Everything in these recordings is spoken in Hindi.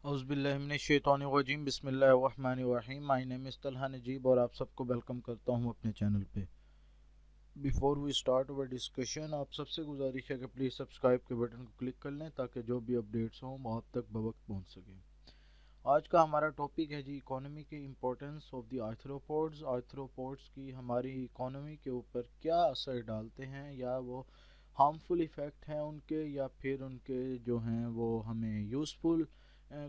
औज़ुबिल्लाहिमिनश्शैतानिर्रजीम बिस्मिल्लाहिर्रहमानिर्रहीम। My name is Talha Najeeb और आप सबको वेलकम करता हूँ अपने चैनल पे। Before we start our discussion, आप सबसे गुजारिश है कि प्लीज़ सब्सक्राइब के बटन को क्लिक कर लें ताकि जो भी अपडेट्स हों वो आप तक बवक्त पहुँच सकें। आज का हमारा टॉपिक है जी इकोनॉमी की importance of the arthropods. Arthropods की हमारी इकोनॉमी के ऊपर क्या असर डालते हैं, या वो हार्मफुल इफ़ेक्ट हैं उनके, या फिर उनके जो हैं वो हमें यूज़फुल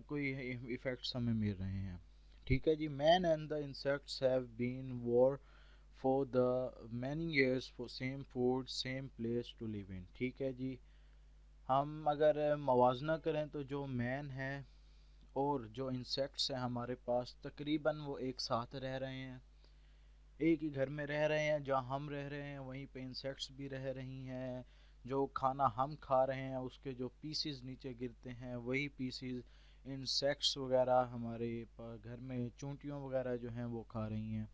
कोई इफ़ेक्ट्स हमें मिल रहे हैं। ठीक है जी। Man and the insects have been war for the many years for same food same place to live in. ठीक है जी। हम अगर मवाजना करें तो जो मैन है और जो इंसेक्ट्स हैं हमारे पास, तकरीबन वो एक साथ रह रहे हैं, एक ही घर में रह रहे हैं। जहाँ हम रह रहे हैं वहीं पे इंसेक्ट्स भी रह रही हैं। जो खाना हम खा रहे हैं उसके जो पीसीज नीचे गिरते हैं वही पीसीज इंसेक्ट्स वगैरह हमारे घर में चूंटियों वगैरह जो हैं वो खा रही हैं।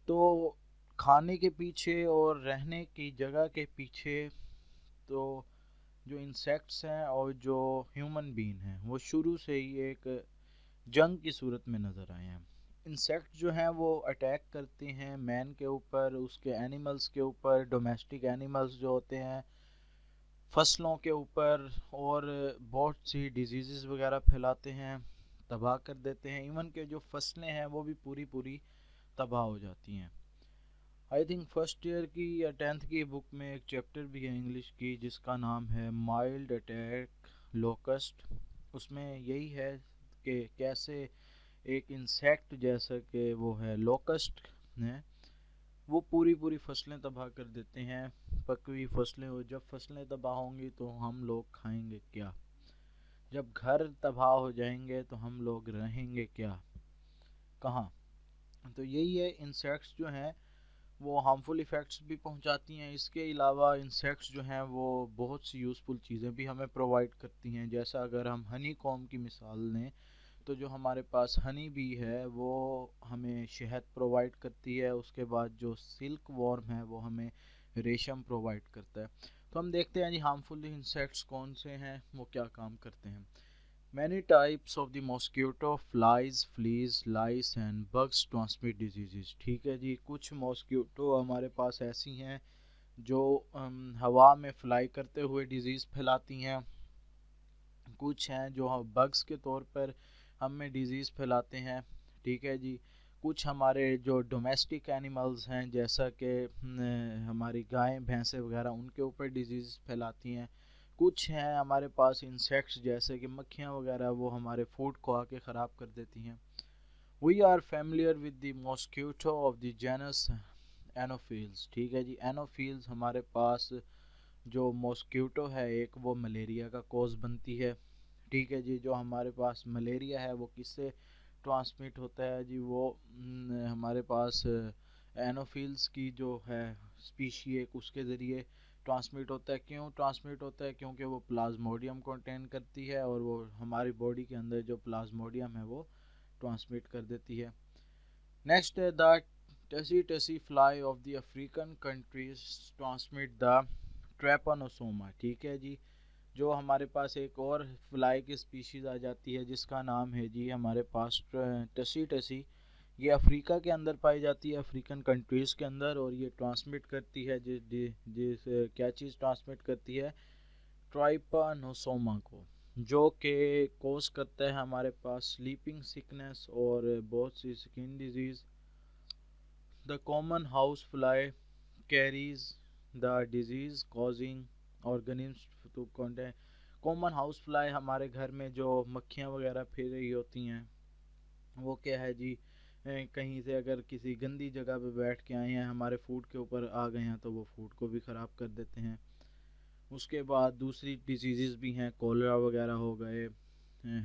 तो खाने के पीछे और रहने की जगह के पीछे तो जो इंसेक्ट्स हैं और जो ह्यूमन बीन हैं वो शुरू से ही एक जंग की सूरत में नज़र आए हैं। इंसेक्ट जो हैं वो अटैक करते हैं मैन के ऊपर, उसके एनिमल्स के ऊपर, डोमेस्टिक एनिमल्स जो होते हैं, फसलों के ऊपर, और बहुत सी डिजीज़ वगैरह फैलाते हैं, तबाह कर देते हैं। इवन के जो फसलें हैं वो भी पूरी पूरी तबाह हो जाती हैं। आई थिंक फर्स्ट ईयर की या 10th की बुक में एक चैप्टर भी है इंग्लिश की जिसका नाम है माइल्ड अटैक लोकस्ट। उसमें यही है कि कैसे एक इंसेक्ट जैसा कि वो है लोकस्ट है, वो पूरी पूरी फसलें तबाह कर देते हैं। पकी हुई फसलें, हो जब फसलें तबाह होंगी तो हम लोग खाएंगे क्या? जब घर तबाह हो जाएंगे तो हम लोग रहेंगे क्या, कहाँ? तो यही है, इंसेक्ट्स जो हैं वो हार्मफुल इफ़ेक्ट्स भी पहुंचाती हैं। इसके अलावा इंसेक्ट्स जो हैं वो बहुत सी यूज़फुल चीज़ें भी हमें प्रोवाइड करती हैं। जैसा अगर हम हनी कॉम की मिसाल लें तो जो हमारे पास हनी बी है वो हमें शहद प्रोवाइड करती है। उसके बाद जो सिल्क वॉर्म है वो हमें रेशम प्रोवाइड करता है। तो हम देखते हैं जी हार्मफुल इंसेक्ट्स कौन से हैं, वो क्या काम करते हैं। Many types of the mosquito, flies, fleas, lice and bugs transmit diseases। ठीक है जी। कुछ मॉस्किटो हमारे पास ऐसी हैं जो हवा में फ्लाई करते हुए डिजीज़ फैलाती हैं। कुछ हैं जो बग्स के तौर पर हमें डिजीज़ फैलाते हैं। ठीक है जी। कुछ हमारे जो डोमेस्टिक एनिमल्स हैं जैसा कि हमारी गायें भैंसें वगैरह, उनके ऊपर डिजीज़ फैलाती हैं। कुछ हैं हमारे पास इंसेक्ट्स जैसे कि मक्खियाँ वगैरह, वो हमारे फूड को आके ख़राब कर देती हैं। We are familiar with the mosquito of the genus Anopheles. ठीक है जी। एनोफिल्स हमारे पास जो मॉस्किटो है एक, वो मलेरिया का कॉज बनती है। ठीक है जी। जो हमारे पास मलेरिया है वो किससे ट्रांसमिट होता है जी? वो हमारे पास एनोफिल्स की जो है स्पीशी एक, उसके ज़रिए ट्रांसमिट होता है। क्यों ट्रांसमिट होता है? क्योंकि वो प्लाज्मोडियम कंटेन करती है और वो हमारी बॉडी के अंदर जो प्लाज्मोडियम है वो ट्रांसमिट कर देती है। नेक्स्ट है the tsetse fly of the African countries transmit the trypanosoma. ठीक है जी। जो हमारे पास एक और फ्लाई की स्पीशीज़ आ जाती है जिसका नाम है जी हमारे पास टसी टसी। ये अफ्रीका के अंदर पाई जाती है, अफ्रीकन कंट्रीज़ के अंदर, और ये ट्रांसमिट करती है जिस क्या चीज़ ट्रांसमिट करती है? ट्राइपानोसोमा को, जो कि कोस करता है हमारे पास स्लीपिंग सिकनेस और बहुत सी skin disease. The common house fly carries the disease causing organisms to contact. Common house fly हमारे घर में जो मक्खियाँ वगैरह फिर रही होती हैं वो क्या है जी? कहीं से अगर किसी गंदी जगह पे बैठ के आए हैं, हमारे फूड के ऊपर आ गए हैं तो वो फूड को भी ख़राब कर देते हैं। उसके बाद दूसरी डिजीज़ भी हैं, कोलरा वगैरह हो गए,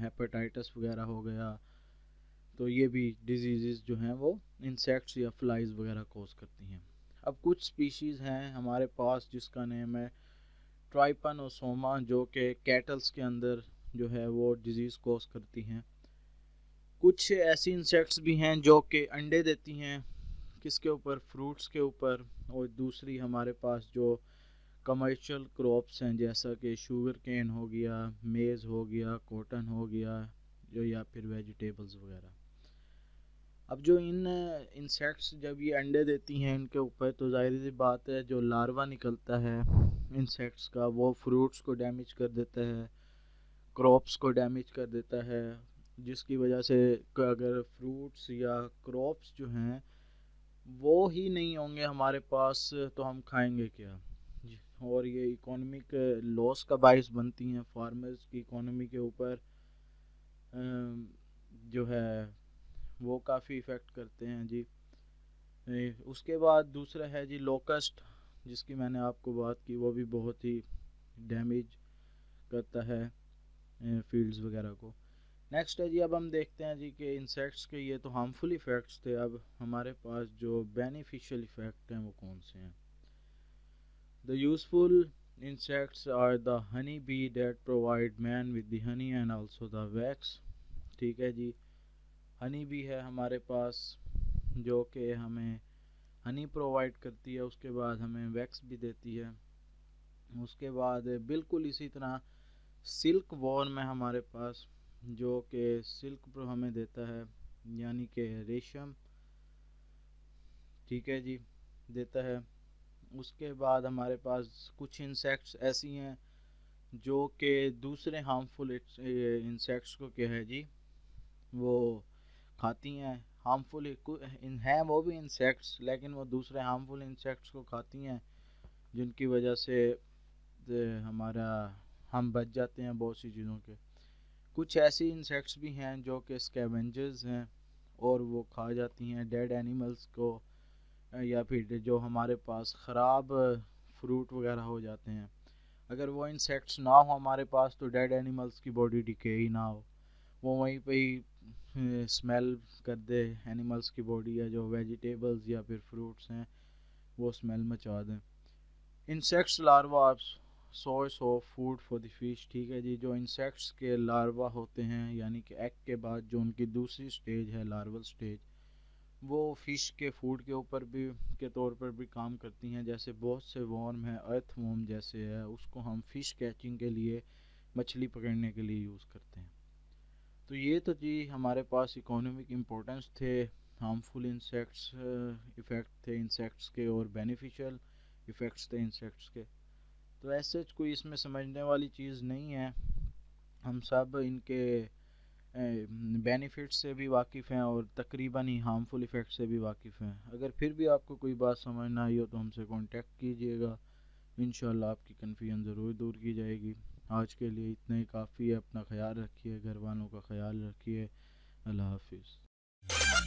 हेपेटाइटिस वगैरह हो गया। तो ये भी डिजीज़ जो हैं वो इंसेक्ट्स या फ्लाइज वगैरह कोस करती हैं। अब कुछ स्पीशीज़ हैं हमारे पास जिसका नेम है ट्राइपानोसोमा, जो कि कैटल्स के अंदर जो है वो डिजीज़ कोस करती हैं। कुछ ऐसी इंसेक्ट्स भी हैं जो कि अंडे देती हैं, किसके ऊपर? फ्रूट्स के ऊपर। और दूसरी हमारे पास जो कमर्शियल क्रॉप्स हैं जैसा कि शुगर केन हो गया, मेज़ हो गया, कॉटन हो गया, जो या फिर वेजिटेबल्स वगैरह। अब जो इन इंसेक्ट्स जब ये अंडे देती हैं इनके ऊपर, तो जाहिर सी बात है जो लार्वा निकलता है इंसेक्ट्स का वो फ्रूट्स को डैमेज कर देता है, क्रॉप्स को डैमेज कर देता है, जिसकी वजह से अगर फ्रूट्स या क्रॉप्स जो हैं वो ही नहीं होंगे हमारे पास तो हम खाएंगे क्या जी। और ये इकोनॉमिक लॉस का बायस बनती हैं, फार्मर्स की इकोनॉमी के ऊपर जो है वो काफ़ी इफ़ेक्ट करते हैं जी। उसके बाद दूसरा है जी लोकस्ट, जिसकी मैंने आपको बात की, वो भी बहुत ही डैमेज करता है फील्ड्स वगैरह को। नेक्स्ट है जी, अब हम देखते हैं जी कि इंसेक्ट्स के ये तो हार्मफुल इफ़ेक्ट्स थे, अब हमारे पास जो बेनिफिशियल इफ़ेक्ट हैं वो कौन से हैं। The useful insects are the honey bee that provide man with the honey and also the wax। ठीक है जी, हनी बी है हमारे पास जो कि हमें हनी प्रोवाइड करती है, उसके बाद हमें वैक्स भी देती है। उसके बाद बिल्कुल इसी तरह सिल्क वॉर्म है हमारे पास जो कि सिल्क प्रो हमें देता है, यानी कि रेशम, ठीक है जी, देता है। उसके बाद हमारे पास कुछ इंसेक्ट्स ऐसी हैं जो कि दूसरे हार्मफुल इंसेक्ट्स को क्या है जी वो खाती हैं। हार्मफुल हैं वो भी इंसेक्ट्स, लेकिन वो दूसरे हार्मफुल इंसेक्ट्स को खाती हैं, जिनकी वजह से हमारा हम बच जाते हैं बहुत सी चीज़ों के। कुछ ऐसी इंसेक्ट्स भी हैं जो कि स्कैवेंजर्स हैं और वो खा जाती हैं डेड एनिमल्स को, या फिर जो हमारे पास ख़राब फ्रूट वगैरह हो जाते हैं। अगर वो इंसेक्ट्स ना हो हमारे पास तो डेड एनिमल्स की बॉडी डिके ही ना हो, वो वहीं पे ही स्मेल कर दे एनिमल्स की बॉडी, या जो वेजिटेबल्स या फिर फ्रूट्स हैं वो स्मेल मचा दें। Insects larva source of food for the fish. ठीक है जी, जो इंसेक्ट्स के लार्वा होते हैं यानी कि एग के बाद जो उनकी दूसरी स्टेज है लार्वल स्टेज, वो फिश के फूड के ऊपर भी के तौर पर भी काम करती हैं। जैसे बहुत से वॉर्म है, अर्थ वॉर्म जैसे है, उसको हम फिश कैचिंग के लिए, मछली पकड़ने के लिए यूज़ करते हैं। तो ये तो जी हमारे पास इकोनॉमिक इम्पोर्टेंस थे, हार्मफुल इंसेक्ट्स इफ़ेक्ट थे इंसेक्ट्स के और बेनिफिशियल इफ़ेक्ट्स थे इंसेक्ट्स के। तो ऐसे कोई इसमें समझने वाली चीज़ नहीं है, हम सब इनके बेनिफिट से भी वाकिफ़ हैं और तकरीबन ही हार्मफुल इफ़ेक्ट से भी वाकिफ़ हैं। अगर फिर भी आपको कोई बात समझ ना आई हो तो हमसे कांटेक्ट कीजिएगा, इंशाल्लाह आपकी कन्फ्यूजन ज़रूर दूर की जाएगी। आज के लिए इतना ही काफ़ी है, अपना ख्याल रखिए, घर वालों का ख्याल रखिए, अल्लाह हाफिज़।